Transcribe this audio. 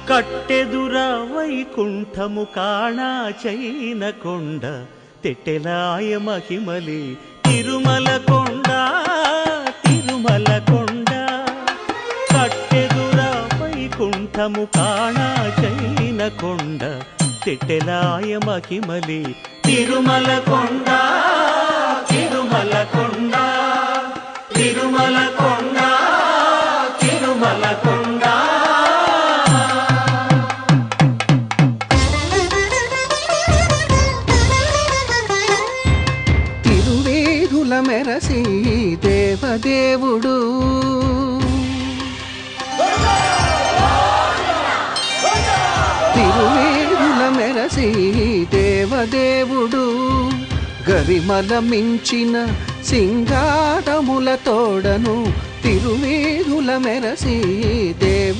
కట్టెదుర వైకుంఠము కాణా చైన కొండ తెట్టెలాయ మహిమలి తిరుమల కొండ తిరుమల కొండ కట్టెదుర వైకుంఠము కాణా చైన కొండ తెట్టెలాయ మహిమలి తిరుమల కొండ తిరుమల కొండ తిరుమల కొండ తిరుమల కొండ తిరువేధుల మెరసి దేవదేవుడు తిరువేధుల మెరసి దేవదేవుడు గరిమల మించిన సింగారముల తోడను తిరువేధుల మెరసి దేవ